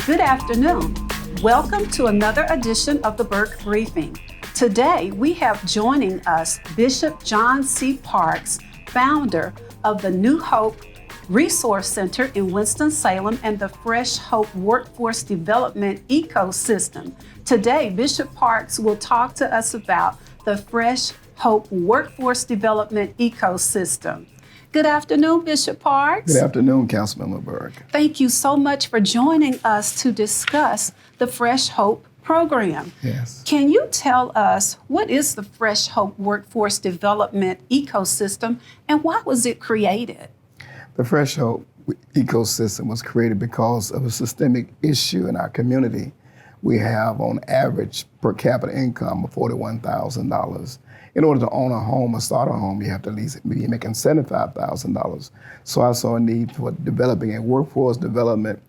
Good afternoon. Welcome to another edition of the Burke Briefing. Today, we have joining us Bishop John C. Parks, founder of the New Hope Resource Center in Winston-Salem and the Fresh Hope Workforce Development Ecosystem. Today, Bishop Parks will talk to us about the Fresh Hope Workforce Development Ecosystem. Good afternoon, Bishop Parks. Good afternoon, Councilmember Burke. Thank you so much for joining us to discuss the Fresh Hope program. Yes. Can you tell us what is the Fresh Hope Workforce Development Ecosystem and why was it created? The Fresh Hope ecosystem was created because of a systemic issue in our community. We have, on average, per capita income of $41,000. In order to own a home or start a home, you have to at least be making $75,000. So I saw a need for developing a workforce development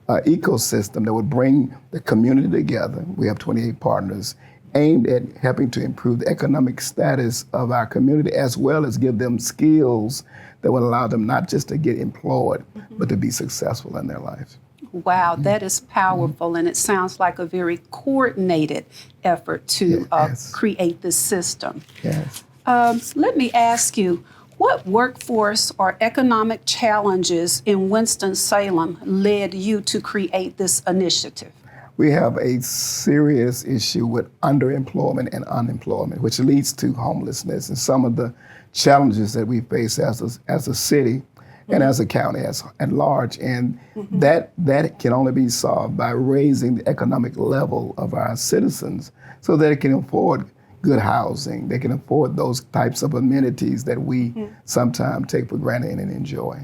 ecosystem that would bring the community together. We have 28 partners aimed at helping to improve the economic status of our community, as well as give them skills that would allow them not just to get employed, but to be successful in their lives. Wow, that is powerful, and it sounds like a very coordinated effort to create this system. Yes. Let me ask you, what workforce or economic challenges in Winston-Salem led you to create this initiative? We have a serious issue with underemployment and unemployment, which leads to homelessness, and some of the challenges that we face as a city and as a county at large. And that can only be solved by raising the economic level of our citizens so that it can afford good housing. They can afford those types of amenities that we sometimes take for granted and enjoy.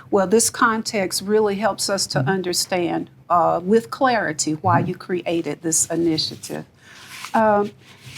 Well, this context really helps us to understand with clarity why you created this initiative.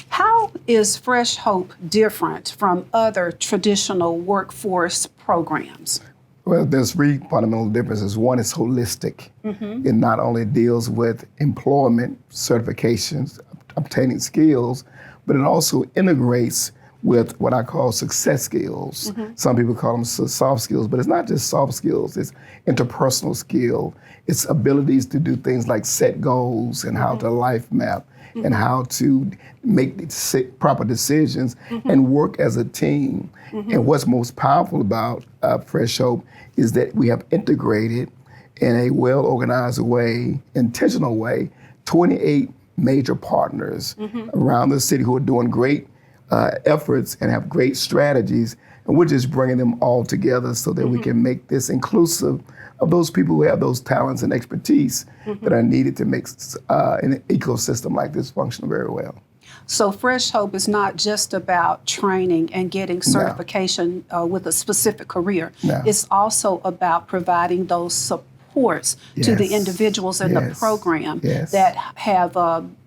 How is Fresh Hope different from other traditional workforce programs? Well, there's three fundamental differences. One is holistic. It not only deals with employment, certifications, obtaining skills, but it also integrates with what I call success skills. Some people call them soft skills, but it's not just soft skills, it's interpersonal skill. It's abilities to do things like set goals and how to life map and how to make proper decisions and work as a team. And what's most powerful about Fresh Hope is that we have integrated in a well-organized way, intentional way, 28 major partners around the city who are doing great efforts and have great strategies, and we're just bringing them all together so that we can make this inclusive of those people who have those talents and expertise that are needed to make an ecosystem like this function very well. So Fresh Hope is not just about training and getting certification with a specific career. No. It's also about providing those supports to the individuals in the program that have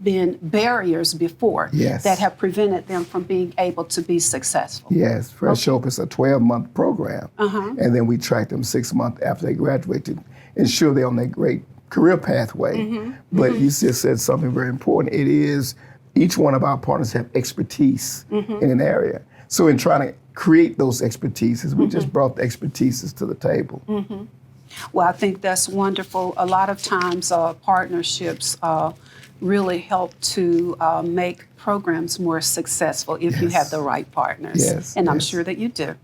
been barriers before that have prevented them from being able to be successful. Yes, Fresh Hope is a 12-month program, and then we track them 6 months after they graduate to ensure they're on their great career pathway. But you just said something very important. It is each one of our partners have expertise in an area. So in trying to create those expertises, we just brought the expertises to the table. Well, I think that's wonderful. A lot of times partnerships really help to make programs more successful if you have the right partners. And I'm sure that you do.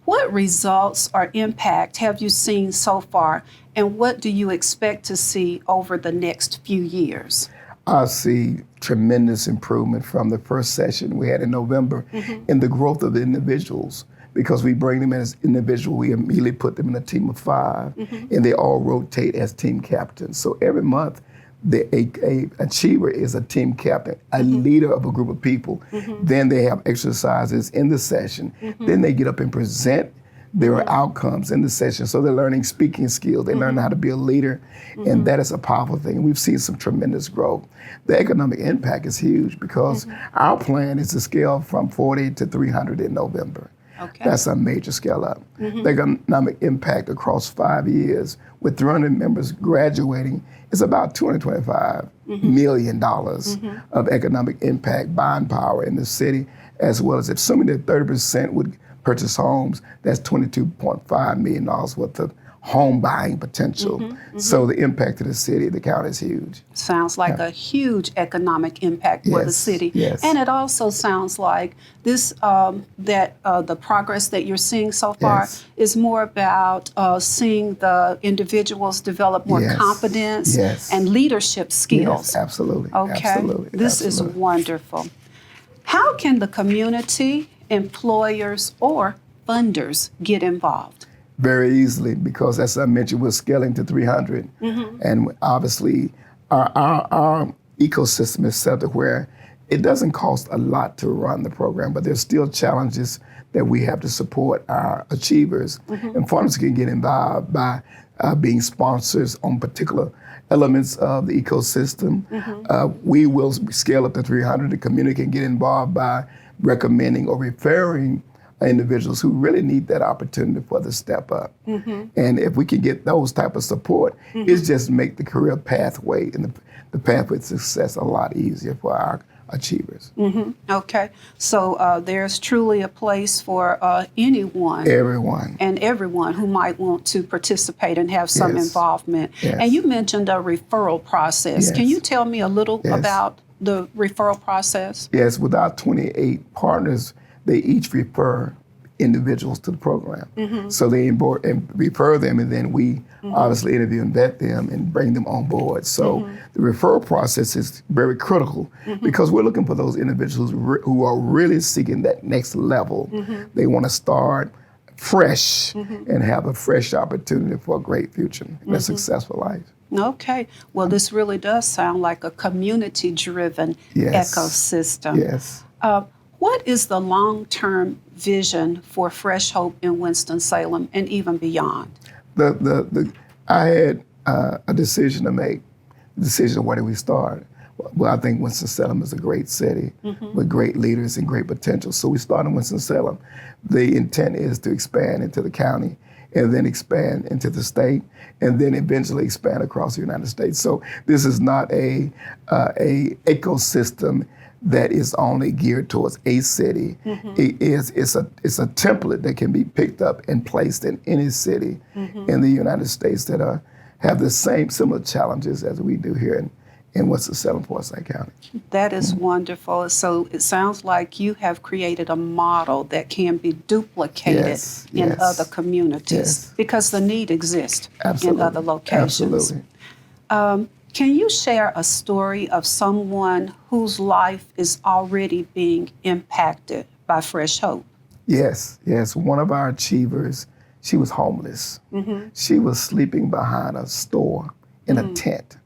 What results or impact have you seen so far, and what do you expect to see over the next few years? I see tremendous improvement from the first session we had in November in the growth of the individuals. Because we bring them in as individuals, we immediately put them in a team of 5, and they all rotate as team captains. So every month, a achiever is a team captain, a leader of a group of people. Then they have exercises in the session. Then they get up and present their outcomes in the session. So they're learning speaking skills. They learn how to be a leader, and that is a powerful thing. We've seen some tremendous growth. The economic impact is huge because our plan is to scale from 40 to 300 in November. That's a major scale up. The economic impact across 5 years with 300 members graduating is about $225 million of economic impact, buying power in the city, as well as assuming that 30% would purchase homes, that's $22.5 million worth of home buying potential. So the impact to the city, the county is huge. Sounds like a huge economic impact for the city. Yes. And it also sounds like this the progress that you're seeing so far is more about seeing the individuals develop more confidence and leadership skills. Yes, absolutely. Okay. Absolutely. This is wonderful. How can the community, employers, or funders get involved? Very easily, because as I mentioned, we're scaling to 300. And obviously, our ecosystem is set to where it doesn't cost a lot to run the program, but there's still challenges that we have to support our achievers. And funders can get involved by being sponsors on particular elements of the ecosystem. We will scale up to 300. The community can get involved by recommending or referring individuals who really need that opportunity for the step up. And if we can get those type of support, it's just make the career pathway and the pathway to success a lot easier for our achievers. Okay, so there's truly a place for anyone. Everyone who might want to participate and have some involvement. And you mentioned a referral process. Can you tell me a little about the referral process? Yes, with our 28 partners, they each refer individuals to the program. So they refer them, and then we obviously interview and vet them and bring them on board. So the referral process is very critical because we're looking for those individuals who are really seeking that next level. They want to start fresh and have a fresh opportunity for a great future and a successful life. Okay. Well, this really does sound like a community-driven ecosystem. Yes. What is the long-term vision for Fresh Hope in Winston-Salem and even beyond? I had a decision to make, where do we start? Well, I think Winston-Salem is a great city with great leaders and great potential. So we started in Winston-Salem. The intent is to expand into the county and then expand into the state and then eventually expand across the United States. So this is not a ecosystem that is only geared towards a city. It's a template that can be picked up and placed in any city in the United States that have the similar challenges as we do here in Winston-Salem, Forsyth County. That is wonderful. So it sounds like you have created a model that can be duplicated in other communities because the need exists in other locations. Absolutely. Can you share a story of someone whose life is already being impacted by Fresh Hope? Yes. One of our achievers, she was homeless. She was sleeping behind a store in a tent.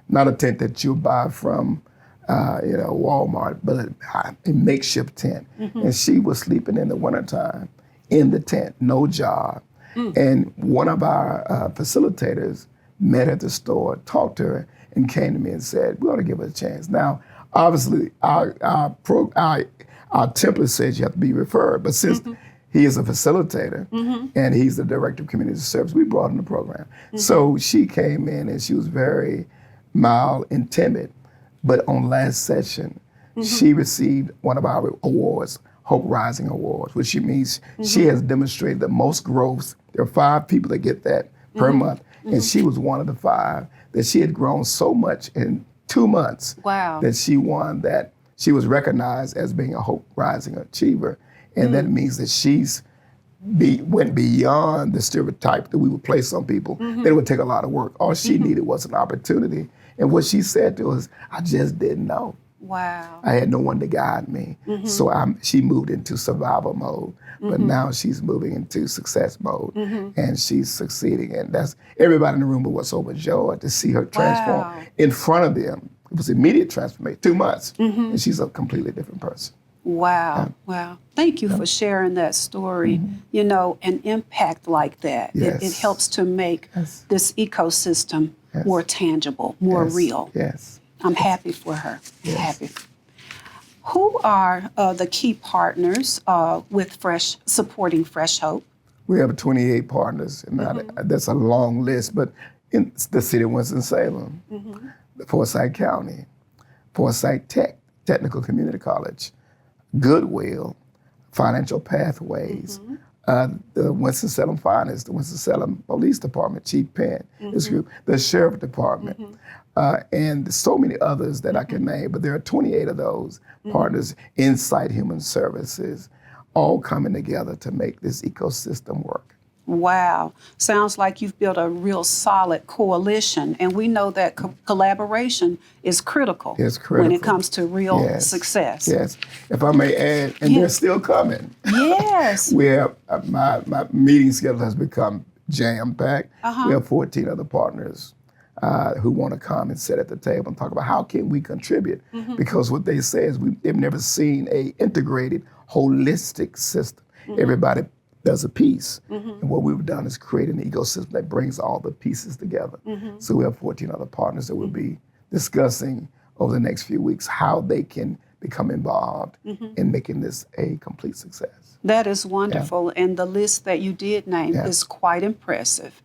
Not a tent that you buy from Walmart, but a makeshift tent. And she was sleeping in the wintertime in the tent, no job. And one of our facilitators met her at the store, talked to her, and came to me and said, we ought to give her a chance. Now, obviously, our template says you have to be referred, but since he is a facilitator and he's the director of community service, we brought him the program. So she came in and she was very mild and timid, but on last session, she received one of our awards, Hope Rising Awards, which means she has demonstrated the most growth. There are 5 people that get that per month, and she was one of the 5 that she had grown so much in 2 months that she won that. She was recognized as being a Hope Rising Achiever, and that means that she's went beyond the stereotype that we would place on people. That it would take a lot of work. All she needed was an opportunity, and what she said to us, I just didn't know. Wow. I had no one to guide me. So she moved into survival mode, but now she's moving into success mode, and she's succeeding. And that's everybody in the room was overjoyed to see her transform in front of them. It was immediate transformation, 2 months, and she's a completely different person. Wow. Thank you for sharing that story. You know, an impact like that, it helps to make this ecosystem more tangible, more real. I'm happy for her. Happy. Who are the key partners with supporting Fresh Hope? We have 28 partners, and that's a long list, but in the city of Winston-Salem, Forsyth County, Forsyth Technical Community College, Goodwill, Financial Pathways, the Winston-Salem Finest, the Winston-Salem Police Department, Chief Penn, this group, the Sheriff Department, and so many others that I can name, but there are 28 of those partners, Insight Human Services, all coming together to make this ecosystem work. Wow. Sounds like you've built a real solid coalition, and we know that collaboration is critical, when it comes to real success. Yes. If I may add, and they're still coming. Yes. We have, my meeting schedule has become jam-packed. We have 14 other partners who want to come and sit at the table and talk about how can we contribute, because what they say is they've never seen a integrated, holistic system. Everybody does a piece. And what we've done is create an ecosystem that brings all the pieces together. So we have 14 other partners that will be discussing over the next few weeks how they can become involved in making this a complete success. That is wonderful. And the list that you did name is quite impressive.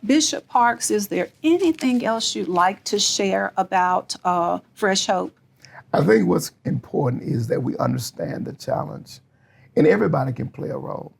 Bishop Parks, is there anything else you'd like to share about Fresh Hope? I think what's important is that we understand the challenge. And everybody can play a role,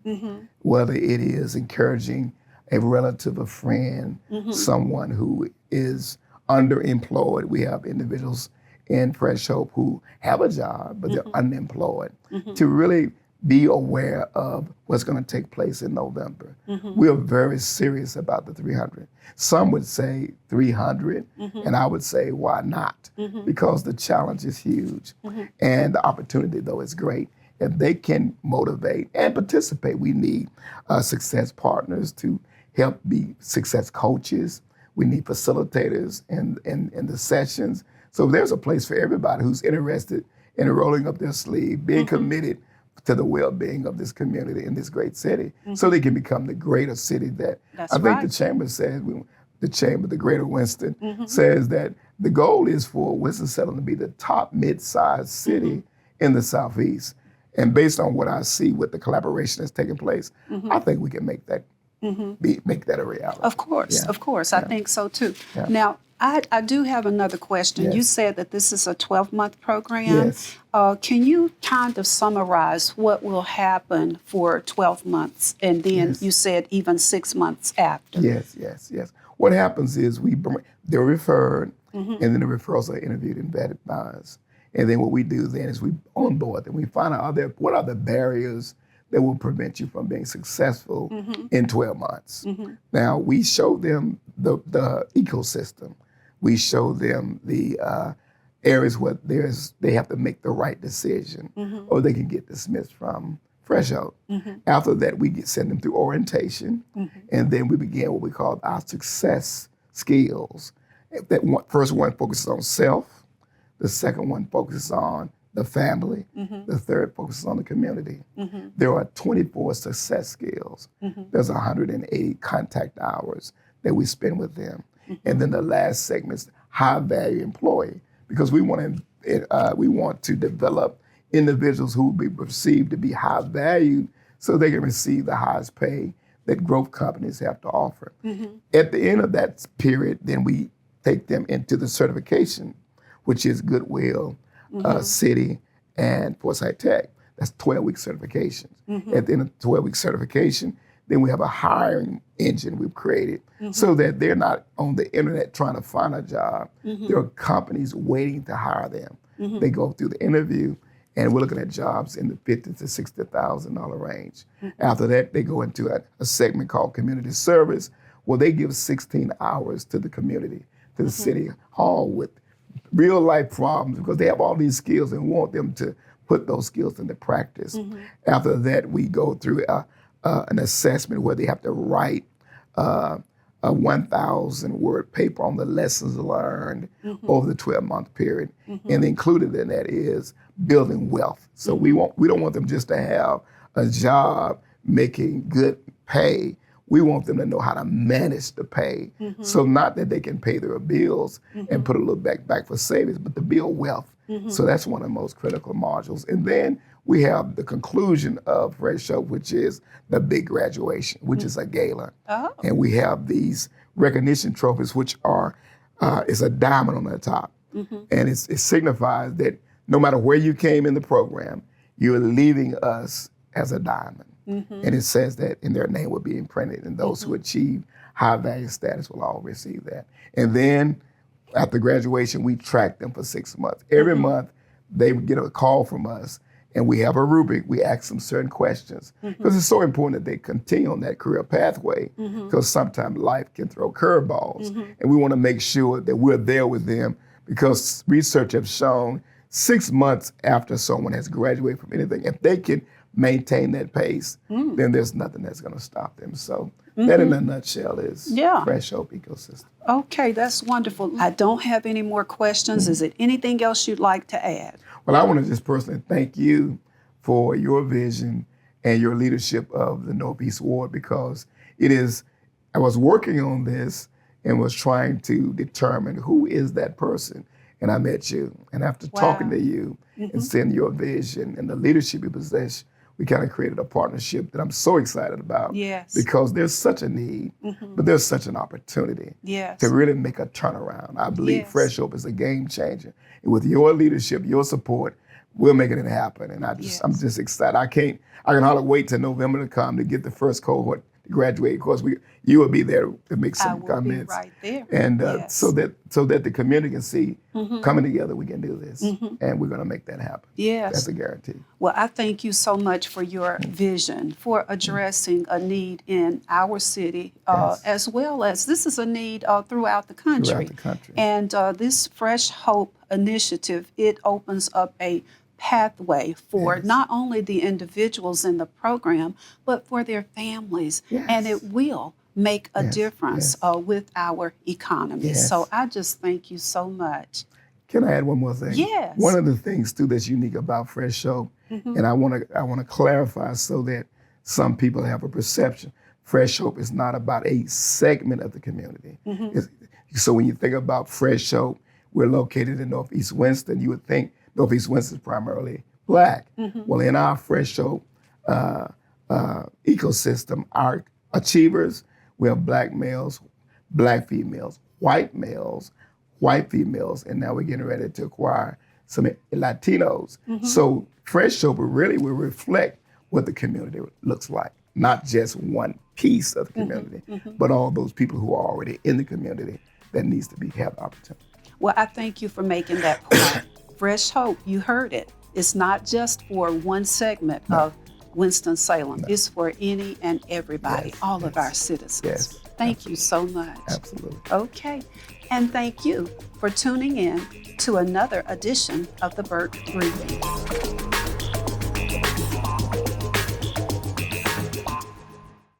whether it is encouraging a relative, a friend, someone who is underemployed. We have individuals in Fresh Hope who have a job, but they're unemployed, to really be aware of what's going to take place in November. We are very serious about the 300. Some would say 300, and I would say, why not? Because the challenge is huge, and the opportunity, though, is great. If they can motivate and participate, we need success partners to help be success coaches. We need facilitators in the sessions. So there's a place for everybody who's interested in rolling up their sleeve, being committed to the well-being of this community in this great city, so they can become the greater city that I think the Chamber says, the Chamber, the Greater Winston, says that the goal is for Winston-Salem to be the top mid-sized city in the Southeast. And based on what I see with the collaboration that's taking place, I think we can make that make that a reality. Of course. I think so too. Now, I do have another question. You said that this is a 12-month program. Can you kind of summarize what will happen for 12 months? And then you said even 6 months after. Yes. What happens is they're referred, and then the referrals are interviewed and vetted by us. And then what we do then is we onboard them. We find out what are the barriers that will prevent you from being successful in 12 months. Now, we show them the ecosystem. We show them the areas where they have to make the right decision, or they can get dismissed from Fresh Hope. After that, we send them through orientation, and then we begin what we call our success skills. First one focuses on self. The second one focuses on the family. The third focuses on the community. There are 24 success skills. There's 180 contact hours that we spend with them. And then the last segment is high value employee, because we want to develop individuals who will be perceived to be high valued so they can receive the highest pay that growth companies have to offer. At the end of that period, then we take them into the certification, which is Goodwill, City, and Foresight Tech. That's 12-week certifications. At the end of the 12-week certification, then we have a hiring engine we've created so that they're not on the internet trying to find a job. There are companies waiting to hire them. They go through the interview, and we're looking at jobs in the $50,000 to $60,000 range. After that, they go into a segment called community service, where they give 16 hours to the community, to the city hall with real life problems, because they have all these skills and want them to put those skills into practice. After that, we go through an assessment where they have to write a 1,000-word paper on the lessons learned over the 12-month period. And included in that is building wealth. So we don't want them just to have a job making good pay. We want them to know how to manage the pay. So not that they can pay their bills and put a little back for savings, but to build wealth. So that's one of the most critical modules. And then we have the conclusion of Fresh Hope, which is the big graduation, which is a gala. And we have these recognition trophies, which are, it's a diamond on the top. And it signifies that no matter where you came in the program, you're leaving us as a diamond. And it says that in their name will be imprinted, and those who achieve high value status will all receive that. And then after graduation, we track them for 6 months. Every month, they would get a call from us, and we have a rubric. We ask them certain questions because it's so important that they continue on that career pathway, because sometimes life can throw curveballs, and we want to make sure that we're there with them, because research has shown 6 months after someone has graduated from anything, if they can maintain that pace, then there's nothing that's going to stop them. So that in a nutshell is Fresh Hope ecosystem. Okay, that's wonderful. I don't have any more questions. Is it anything else you'd like to add? Well, I want to just personally thank you for your vision and your leadership of the Northeast Ward, because I was working on this and was trying to determine who is that person. And I met you. And after talking to you and seeing your vision and the leadership you possess, we kind of created a partnership that I'm so excited about. Yes. Because there's such a need, but there's such an opportunity to really make a turnaround. I believe Fresh Hope is a game changer. And with your leadership, your support, we're making it happen. And I'm just excited. I can hardly wait till November to come to get the first cohort to graduate. Of course, you will be there to make some comments. I will be right there. And so that the community can see coming together, we can do this. And we're going to make that happen. Yes. That's a guarantee. Well, I thank you so much for your vision, for addressing a need in our city, as well as this is a need throughout the country. And this Fresh Hope initiative, it opens up a pathway for not only the individuals in the program, but for their families. And it will make a difference with our economy. So I just thank you so much. Can I add one more thing? Yes. One of the things too that's unique about Fresh Hope, and I want to clarify so that some people have a perception. Fresh Hope is not about a segment of the community. So when you think about Fresh Hope, we're located in Northeast Winston. You would think Northeast Winston is primarily Black. Well, in our Fresh Hope ecosystem, our achievers, we have Black males, Black females, white males, white females, and now we're getting ready to acquire some Latinos. So Fresh Hope really will reflect what the community looks like, not just one piece of the community, but all those people who are already in the community that needs to have the opportunity. Well, I thank you for making that point. Fresh Hope, you heard it. It's not just for one segment of Winston-Salem. It's for any and everybody, all of our citizens. Thank you so much. Absolutely. Okay. And thank you for tuning in to another edition of the Burke Briefing.